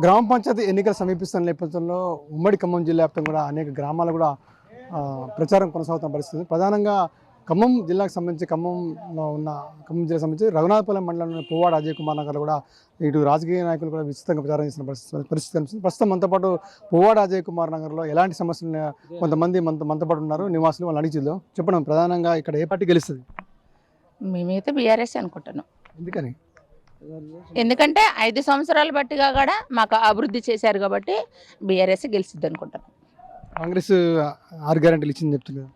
గ్రామ పంచాయతీ ఎన్నికలు సమీపిస్తున్న నేపథ్యంలో ఉమ్మడి ఖమ్మం జిల్లా వ్యాప్తంగా కూడా అనేక గ్రామాలు కూడా ప్రచారం కొనసాగుతున్న పరిస్థితి. ప్రధానంగా ఖమ్మం జిల్లాకు సంబంధించి ఖమ్మం జిల్లాకు సంబంధించి రఘునాథపాలెం మండలంలోని పువ్వాడ అజయ్ కుమార్ నగర్ కూడా ఇటు రాజకీయ నాయకులు కూడా విస్తృతంగా ప్రచారం చేసిన పరిస్థితి కనిపిస్తుంది. ప్రస్తుతం మనతో పాటు పువ్వాడ అజయ్ కుమార్ నగర్లో ఎలాంటి సమస్యలు కొంతమంది మనతో పాటు ఉన్నారు నివాసులు. వాళ్ళు అడిగి చెప్పడం ప్రధానంగా ఇక్కడ ఏ పార్టీ గెలుస్తుంది? మేమైతే బీఆర్ఎస్ అనుకుంటున్నాం. ఎందుకని? ఎందుకంటే 5 సంవత్సరాలు బట్టిగా కూడా మాకు అభివృద్ధి చేశారు కాబట్టి బీఆర్ఎస్ గెలిచిద్ది అనుకుంటున్నాం. కాంగ్రెస్ 6 గ్యారెంటీలు ఇచ్చింది చెప్తున్నారు.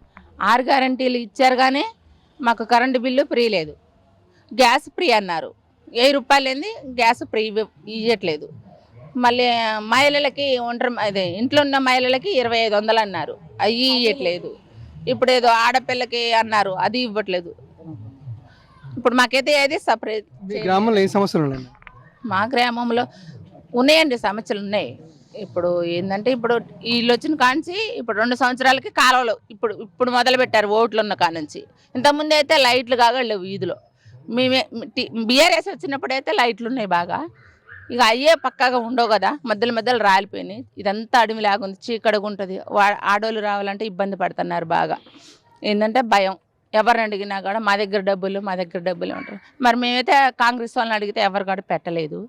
6 గ్యారంటీలు ఇచ్చారు కానీ మాకు కరెంటు బిల్లు ఫ్రీ లేదు, గ్యాస్ ఫ్రీ అన్నారు. 1000 రూపాయలు ఏంది గ్యాస్ ఫ్రీ ఇవ్వట్లేదు. మళ్ళీ మహిళలకి అదే ఇంట్లో ఉన్న మహిళలకి 2500 అన్నారు, అవి ఇవ్వట్లేదు. ఇప్పుడు ఏదో ఆడపిల్లకి అన్నారు, అది ఇవ్వట్లేదు. ఇప్పుడు మాకైతే ఏది సపరేట్. గ్రామంలో ఏ సమస్యలు ఉన్నాయి? మా గ్రామంలో ఉన్నాయండి, సమస్యలు ఉన్నాయి. ఇప్పుడు ఏంటంటే ఇప్పుడు వీళ్ళు వచ్చిన కాంచి ఇప్పుడు 2 సంవత్సరాలకి కాలువలు ఇప్పుడు మొదలు పెట్టారు ఓట్లు ఉన్న కానుంచి. ఇంతకుముందు అయితే లైట్లు కాగా లేవు వీధిలో. మేమే బీఆర్ఎస్ వచ్చినప్పుడు అయితే లైట్లు ఉన్నాయి బాగా. ఇక అయ్యే పక్కాగా ఉండవు కదా, మధ్యలో రాలిపోయినాయి. ఇదంతా అడవి లాగుంది, చీకటిగా ఉంటుంది. ఆడోళ్ళు రావాలంటే ఇబ్బంది పడుతున్నారు బాగా. ఏంటంటే భయం. ఎవరిని అడిగినా కూడా మా దగ్గర డబ్బులు ఉంటారు. మరి మేమైతే కాంగ్రెస్ వాళ్ళని అడిగితే ఎవరు కూడా పెట్టలేదు.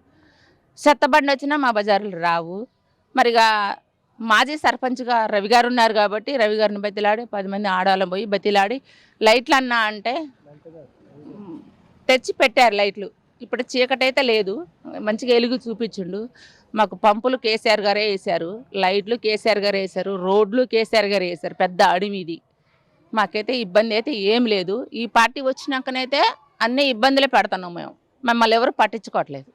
చెత్తబండి వచ్చినా మా బజారులు రావు. మరిగా మాజీ సర్పంచ్గా రవి గారు ఉన్నారు కాబట్టి రవి గారిని బతిలాడి 10 మంది ఆడవాళ్ళం పోయి బతిలాడి లైట్లు అన్నా అంటే తెచ్చి పెట్టారు లైట్లు. ఇప్పుడు చీకటైతే లేదు, మంచిగా ఎలుగు చూపించిండు. మాకు పంపులు కేసీఆర్ గారే వేశారు, లైట్లు కేసీఆర్ గారు వేశారు, రోడ్లు కేసీఆర్ గారు వేశారు. పెద్ద అడవిది. మాకైతే ఇబ్బంది అయితే ఏం లేదు. ఈ పార్టీ వచ్చినాకనైతే అన్ని ఇబ్బందులే పెడుతున్నాం మేము. మమ్మల్ని ఎవరు పట్టించుకోవట్లేదు.